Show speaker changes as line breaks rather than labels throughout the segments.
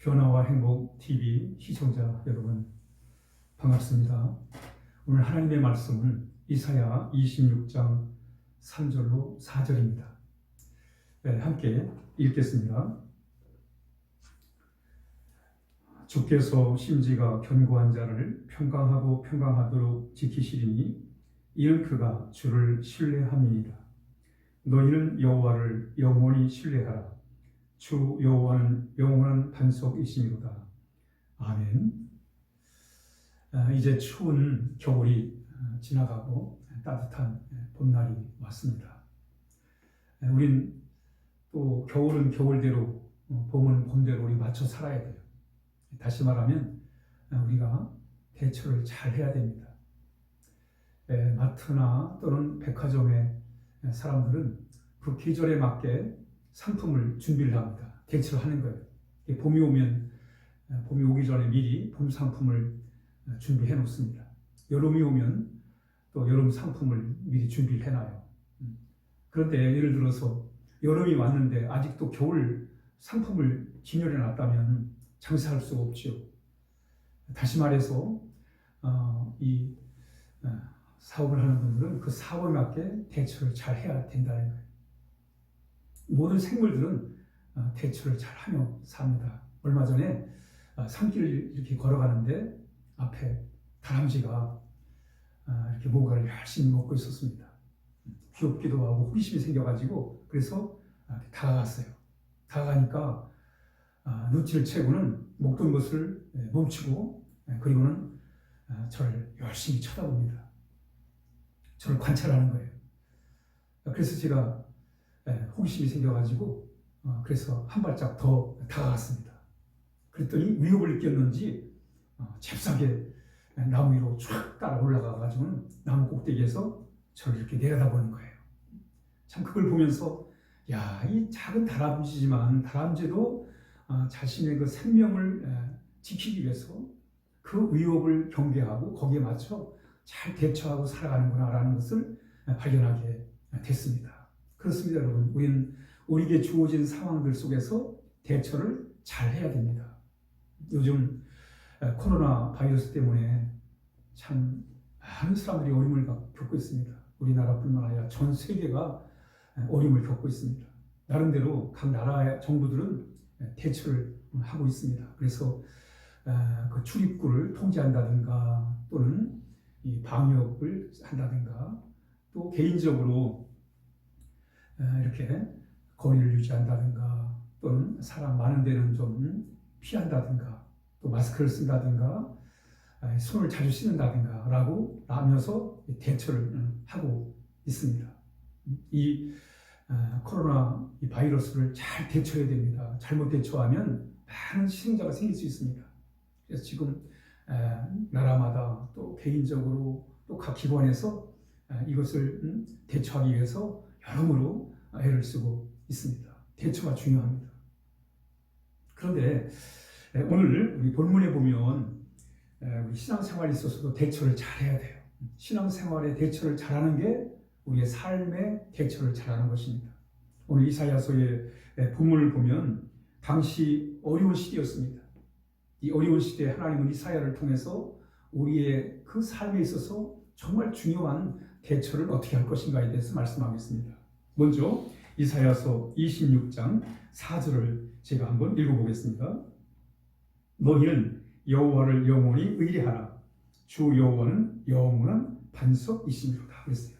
변화와 행복 TV 시청자 여러분 반갑습니다. 오늘 하나님의 말씀은 이사야 26장 3절로 4절입니다. 함께 읽겠습니다. 주께서 심지가 견고한 자를 평강하고 평강하도록 지키시리니 이는 그가 주를 신뢰함이니라. 너희는 여호와를 영원히 신뢰하라. 주 여호와는 영원한 반석이시니로다. 아멘. 이제 추운 겨울이 지나가고 따뜻한 봄날이 왔습니다. 우린 또 겨울은 겨울대로 봄은 봄대로 우리 맞춰 살아야 돼요. 다시 말하면 우리가 대처를 잘 해야 됩니다. 마트나 또는 백화점의 사람들은 그 계절에 맞게 상품을 준비를 합니다. 대처를 하는 거예요. 봄이 오기 전에 미리 봄 상품을 준비해 놓습니다. 여름이 오면 또 여름 상품을 미리 준비를 해놔요. 그런데 예를 들어서 여름이 왔는데 아직도 겨울 상품을 진열해 놨다면 장사할 수가 없죠. 다시 말해서 이 사업을 하는 분들은 그 사업에 맞게 대처를 잘 해야 된다는 거예요. 모든 생물들은 대처를 잘 하며 삽니다. 얼마 전에 산길을 이렇게 걸어가는데 앞에 다람쥐가 이렇게 뭔가를 열심히 먹고 있었습니다. 귀엽기도 하고 호기심이 생겨가지고 그래서 다가갔어요. 다가가니까 눈치를 채고는 먹던 것을 멈추고 그리고는 저를 열심히 쳐다봅니다. 저를 관찰하는 거예요. 그래서 제가 호기심이 생겨가지고 그래서 한 발짝 더 다가갔습니다. 그랬더니 위협을 느꼈는지 잽싸게 나무 위로 쫙 따라 올라가가지고 나무 꼭대기에서 저를 이렇게 내려다보는 거예요. 참 그걸 보면서 이 작은 다람쥐지만 다람쥐도 자신의 그 생명을 지키기 위해서 그 위협을 경계하고 거기에 맞춰 잘 대처하고 살아가는구나라는 것을 발견하게 됐습니다. 그렇습니다, 여러분. 우리에게 주어진 상황들 속에서 대처를 잘 해야 됩니다. 요즘 코로나 바이러스 때문에 참 많은 사람들이 어려움을 겪고 있습니다. 우리나라뿐만 아니라 전 세계가 어려움을 겪고 있습니다. 나름대로 각 나라의 정부들은 대처를 하고 있습니다. 그래서 그 출입구를 통제한다든가 또는 이 방역을 한다든가 또 개인적으로 이렇게 거리를 유지한다든가 또는 사람 많은 데는 좀 피한다든가 또 마스크를 쓴다든가 손을 자주 씻는다든가 라고 하면서 대처를 하고 있습니다. 이 코로나 이 바이러스를 잘 대처해야 됩니다. 잘못 대처하면 많은 희생자가 생길 수 있습니다. 그래서 지금 나라마다 또 개인적으로 또 각 기관에서 이것을 대처하기 위해서 여러모로 애를 쓰고 있습니다. 대처가 중요합니다. 그런데 오늘 우리 본문에 보면 우리 신앙생활에 있어서도 대처를 잘해야 돼요. 신앙생활에 대처를 잘하는 게 우리의 삶의 대처를 잘하는 것입니다. 오늘 이사야서의 본문을 보면 당시 어려운 시대였습니다. 이 어려운 시대에 하나님은 이사야를 통해서 우리의 그 삶에 있어서 정말 중요한 대처를 어떻게 할 것인가에 대해서 말씀하겠습니다. 먼저 이사야서 26장 4절을 제가 한번 읽어보겠습니다. 너희는 여호와를 영원히 의뢰하라. 주 여호와는 영원한 반석이시니로다. 그랬어요.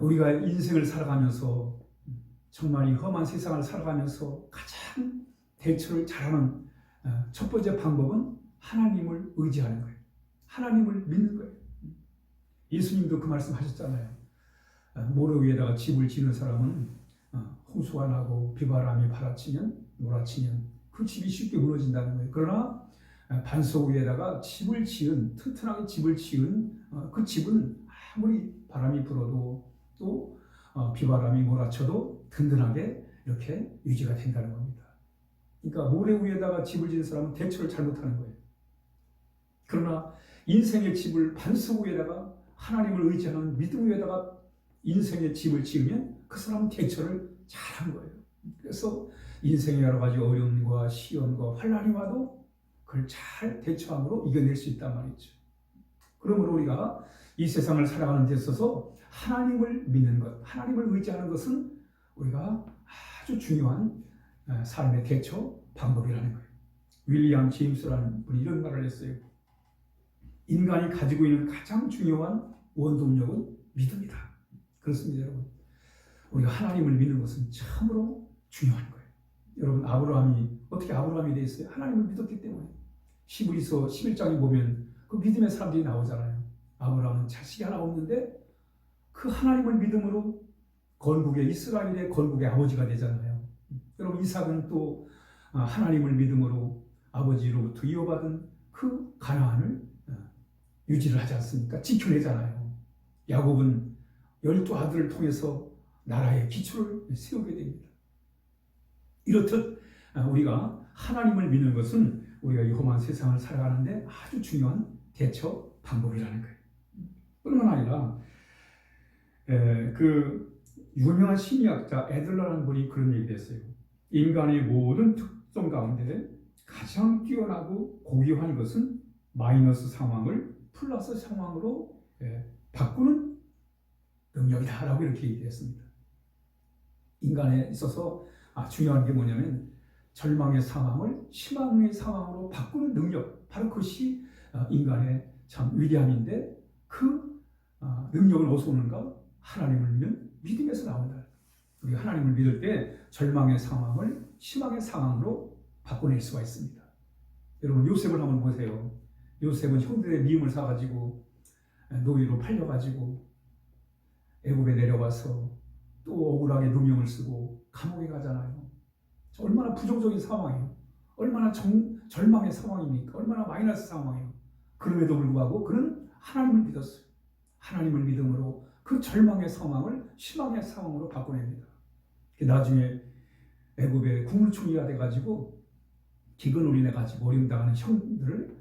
우리가 인생을 살아가면서 정말 이 험한 세상을 살아가면서 가장 대처를 잘하는 첫 번째 방법은 하나님을 의지하는 거예요. 하나님을 믿는 거예요. 예수님도 그 말씀 하셨잖아요. 모래 위에다가 집을 지는 사람은 홍수가 나고 비바람이 몰아치면 그 집이 쉽게 무너진다는 거예요. 그러나 반석 위에다가 튼튼하게 집을 지은 그 집은 아무리 바람이 불어도 또 비바람이 몰아쳐도 든든하게 이렇게 유지가 된다는 겁니다. 그러니까 모래 위에다가 집을 지은 사람은 대처를 잘못하는 거예요. 그러나 인생의 집을 반석 위에다가 하나님을 의지하는 믿음 위에다가 인생의 집을 지으면 그 사람은 대처를 잘한 거예요. 그래서 인생의 여러 가지 어려움과 시험과 환난이 와도 그걸 잘 대처함으로 이겨낼 수 있단 말이죠. 그러므로 우리가 이 세상을 살아가는 데 있어서 하나님을 믿는 것, 하나님을 의지하는 것은 우리가 아주 중요한 삶의 대처 방법이라는 거예요. 윌리엄 제임스라는 분이 이런 말을 했어요. 인간이 가지고 있는 가장 중요한 원동력은 믿음이다. 그렇습니다, 여러분. 우리가 하나님을 믿는 것은 참으로 중요한 거예요. 여러분, 아브라함이 어떻게 아브라함이 됐어요? 하나님을 믿었기 때문에. 히브리서 11장에 보면 그 믿음의 사람들이 나오잖아요. 아브라함은 자식이 하나 없는데 그 하나님을 믿음으로 건국의 이스라엘의 건국의 아버지가 되잖아요. 여러분, 이삭은 또 하나님을 믿음으로 아버지로부터 이어받은 그 가나안을 유지를 하지 않습니까? 지켜내잖아요. 야곱은 12아들을 통해서 나라의 기초를 세우게 됩니다. 이렇듯 우리가 하나님을 믿는 것은 우리가 이 험한 세상을 살아가는데 아주 중요한 대처 방법이라는 거예요. 뿐만 아니라 그 유명한 심리학자 애들러라는 분이 그런 얘기를 했어요. 인간의 모든 특성 가운데 가장 뛰어나고 고귀한 것은 마이너스 상황을 플러스 상황으로 바꾸는 능력이다 라고 이렇게 얘기했습니다. 인간에 있어서 중요한 게 뭐냐면 절망의 상황을 희망의 상황으로 바꾸는 능력, 바로 그것이 인간의 참 위대함인데 그 능력은 어디서 오는가? 하나님을 믿는 믿음에서 나온다. 우리가 하나님을 믿을 때 절망의 상황을 희망의 상황으로 바꿔낼 수가 있습니다. 여러분, 요셉을 한번 보세요. 요셉은 형들의 미움을 사가지고 노예로 팔려가지고 애굽에 내려와서 또 억울하게 누명을 쓰고 감옥에 가잖아요. 얼마나 부정적인 상황이에요. 얼마나 절망의 상황입니까? 얼마나 마이너스 상황이에요. 그럼에도 불구하고 그는 하나님을 믿었어요. 하나님을 믿음으로 그 절망의 상황을 희망의 상황으로 바꿔냅니다. 나중에 애굽의 국무총리가 돼가지고 기근올인해 가지고 어림당하는 형들을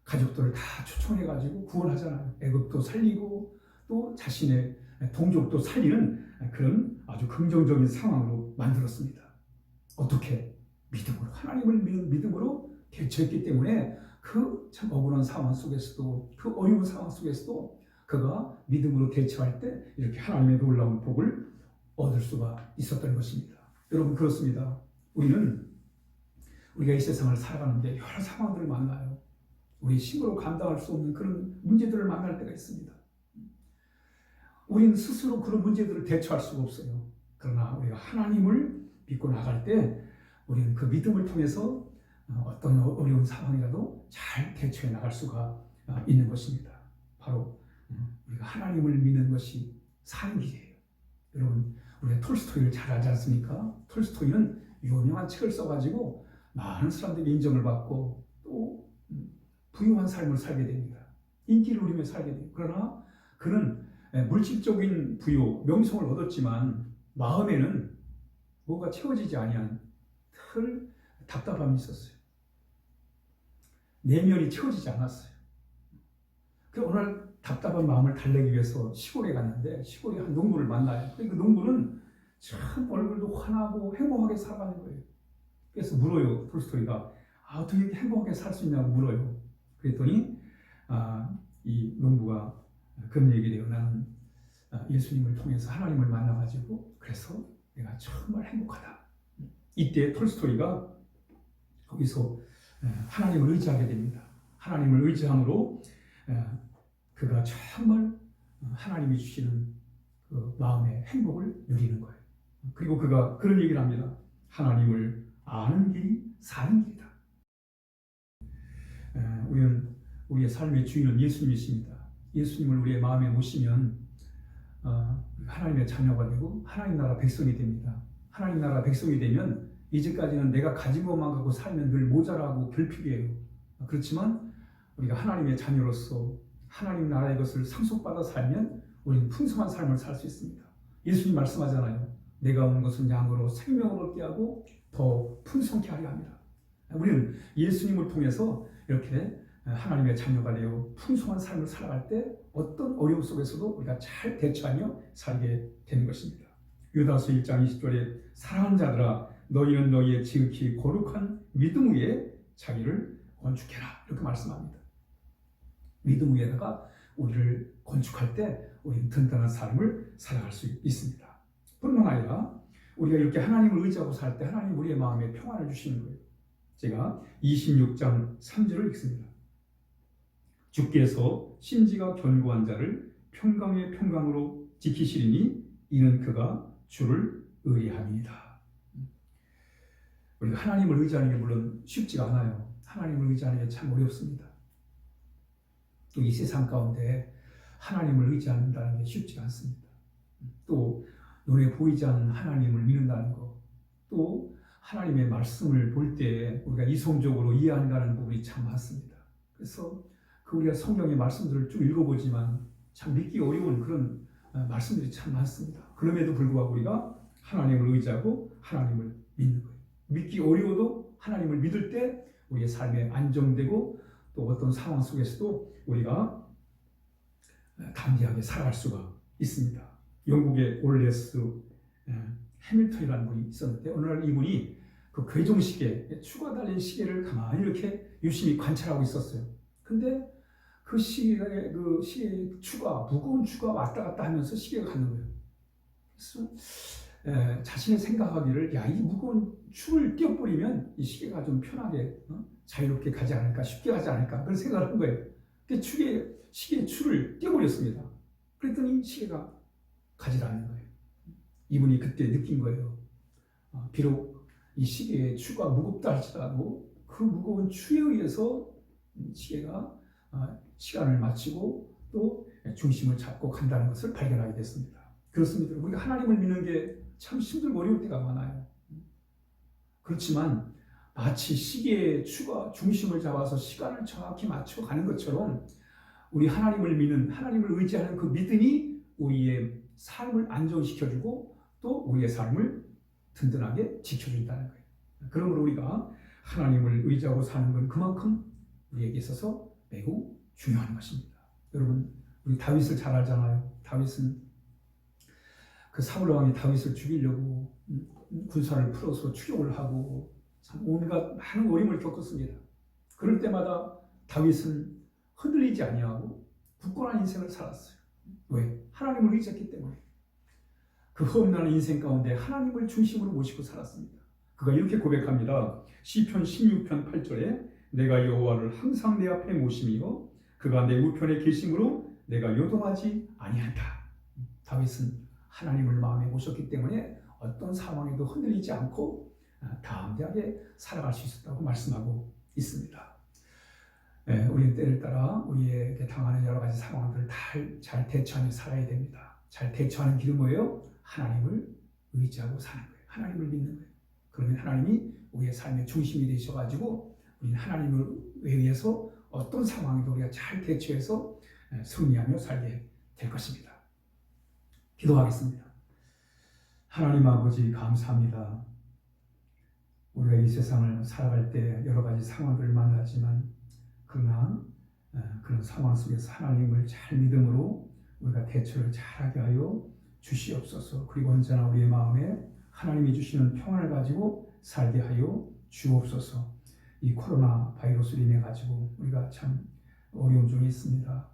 가족들을 다 초청해가지고 구원하잖아요. 애굽도 살리고 또 자신의 동족도 살리는 그런 아주 긍정적인 상황으로 만들었습니다. 어떻게? 믿음으로, 하나님을 믿는 믿음으로 대처했기 때문에 그 참 억울한 상황 속에서도, 그 어려운 상황 속에서도 그가 믿음으로 대처할 때 이렇게 하나님의 놀라운 복을 얻을 수가 있었던 것입니다. 여러분, 그렇습니다. 우리가 이 세상을 살아가는데 여러 상황들을 만나요. 우리 힘으로 감당할 수 없는 그런 문제들을 만날 때가 있습니다. 우리는 스스로 그런 문제들을 대처할 수가 없어요. 그러나 우리가 하나님을 믿고 나갈 때 우리는 그 믿음을 통해서 어떤 어려운 상황이라도 잘 대처해 나갈 수가 있는 것입니다. 바로 우리가 하나님을 믿는 것이 사는 길이에요. 여러분, 우리가 톨스토이를 잘 알지 않습니까? 톨스토이는 유명한 책을 써가지고 많은 사람들이 인정을 받고 또 부유한 삶을 살게 됩니다. 인기를 누리며 살게 됩니다. 그러나 그는 물질적인 부유, 명성을 얻었지만 마음에는 뭔가 채워지지 아니한 늘 답답함이 있었어요. 내면이 채워지지 않았어요. 그래서 어느 날 답답한 마음을 달래기 위해서 시골에 갔는데 시골에 한 농부를 만나요. 그 농부는 참 얼굴도 환하고 행복하게 살아가는 거예요. 그래서 물어요. 톨스토이가 어떻게 이렇게 행복하게 살 수 있냐고 물어요. 그랬더니 이 농부가 그런 얘기를 해요. 나는 예수님을 통해서 하나님을 만나가지고 그래서 내가 정말 행복하다. 이때 톨스토이가 거기서 하나님을 의지하게 됩니다. 하나님을 의지함으로 그가 정말 하나님이 주시는 그 마음의 행복을 누리는 거예요. 그리고 그가 그런 얘기를 합니다. 하나님을 아는 길이 사는 길이다. 우리는 우리의 삶의 주인은 예수님이십니다. 예수님을 우리의 마음에 모시면 하나님의 자녀가 되고 하나님 나라 백성이 됩니다. 하나님 나라 백성이 되면 이제까지는 내가 가진 것만 갖고 살면 늘 모자라고 결핍이에요. 그렇지만 우리가 하나님의 자녀로서 하나님 나라의 것을 상속받아 살면 우리는 풍성한 삶을 살 수 있습니다. 예수님 말씀하잖아요. 내가 온 것은 양으로 생명을 얻게 하고 더 풍성케 하려 합니다. 우리는 예수님을 통해서 이렇게 하나님의 자녀가 되어 풍성한 삶을 살아갈 때 어떤 어려움 속에서도 우리가 잘 대처하며 살게 되는 것입니다. 유다서 1장 20절에 사랑하는 자들아 너희는 너희의 지극히 거룩한 믿음 위에 자기를 건축해라. 이렇게 말씀합니다. 믿음 위에다가 우리를 건축할 때 우리는 든든한 삶을 살아갈 수 있습니다. 뿐만 아니라 우리가 이렇게 하나님을 의지하고 살 때 하나님 우리의 마음에 평안을 주시는 거예요. 제가 26장 3절을 읽습니다. 주께서 심지가 견고한 자를 평강의 평강으로 지키시리니 이는 그가 주를 의뢰함이니이다. 우리가 하나님을 의지하는 게 물론 쉽지가 않아요. 하나님을 의지하는 게 참 어렵습니다. 또 이 세상 가운데 하나님을 의지한다는 게 쉽지가 않습니다. 또 눈에 보이지 않는 하나님을 믿는다는 것, 또 하나님의 말씀을 볼 때 우리가 이성적으로 이해한다는 부분이 참 많습니다. 그래서 우리가 성경의 말씀들을 쭉 읽어보지만 참 믿기 어려운 그런 말씀들이 참 많습니다. 그럼에도 불구하고 우리가 하나님을 의지하고 하나님을 믿는 거예요. 믿기 어려워도 하나님을 믿을 때 우리의 삶에 안정되고 또 어떤 상황 속에서도 우리가 담대하게 살아갈 수가 있습니다. 영국의 올레스 해밀턴이라는 분이 있었는데 어느 날 이분이 그 괴종시계, 추가 달린 시계를 가만히 이렇게 유심히 관찰하고 있었어요. 근데 그 시계의 무거운 추가 왔다 갔다 하면서 시계가 가는 거예요. 그래서 자신의 생각하기를 이 무거운 추를 띄워버리면 이 시계가 좀 편하게 자유롭게 가지 않을까, 쉽게 가지 않을까 그런 생각을 한 거예요. 시계의 추를 띄워버렸습니다. 그랬더니 시계가 가지 않는 거예요. 이분이 그때 느낀 거예요. 비록 이 시계의 추가 무겁다 할지라도 그 무거운 추에 의해서 시계가 시간을 마치고 또 중심을 잡고 간다는 것을 발견하게 됐습니다. 그렇습니다. 우리가 하나님을 믿는 게 참 힘들고 어려울 때가 많아요. 그렇지만 마치 시계의 추가 중심을 잡아서 시간을 정확히 맞춰 가는 것처럼 우리 하나님을 믿는, 하나님을 의지하는 그 믿음이 우리의 삶을 안정시켜주고 또 우리의 삶을 든든하게 지켜준다는 거예요. 그러므로 우리가 하나님을 의지하고 사는 건 그만큼 우리에게 있어서 매우 중요한 것입니다. 여러분, 우리 다윗을 잘 알잖아요. 다윗은 그 사울 왕이 다윗을 죽이려고 군사를 풀어서 추격을 하고 참 온갖 많은 어려움을 겪었습니다. 그럴 때마다 다윗은 흔들리지 아니하고 굳건한 인생을 살았어요. 왜? 하나님을 의지했기 때문에. 그 험난한 인생 가운데 하나님을 중심으로 모시고 살았습니다. 그가 이렇게 고백합니다. 시편 16편 8절에 내가 여호와를 항상 내 앞에 모심이요 그가 내 우편에 계심으로 내가 요동하지 아니한다. 다윗은 하나님을 마음에 모셨기 때문에 어떤 상황에도 흔들리지 않고 담대하게 살아갈 수 있었다고 말씀하고 있습니다. 우리는 때를 따라 우리에게 당하는 여러 가지 상황들을 잘 대처하며 살아야 됩니다. 잘 대처하는 길은 뭐예요? 하나님을 의지하고 사는 거예요. 하나님을 믿는 거예요. 그러면 하나님이 우리의 삶의 중심이 되셔가지고 우리는 하나님을 위해서 어떤 상황에도 우리가 잘 대처해서 승리하며 살게 될 것입니다. 기도하겠습니다. 하나님 아버지 감사합니다. 우리가 이 세상을 살아갈 때 여러 가지 상황들을 만나지만 그러나 그런 상황 속에서 하나님을 잘 믿음으로 우리가 대처를 잘하게 하여 주시옵소서. 그리고 언제나 우리의 마음에 하나님이 주시는 평안을 가지고 살게 하여 주옵소서. 이 코로나 바이러스로 인해 가지고 우리가 참 어려움 중에 있습니다.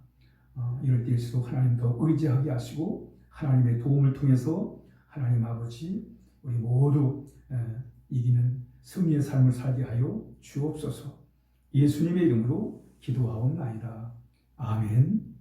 이럴 때일수록 하나님 더 의지하게 하시고 하나님의 도움을 통해서 하나님 아버지 우리 모두 이기는 승리의 삶을 살게 하여 주옵소서. 예수님의 이름으로 기도하옵나이다. 아멘.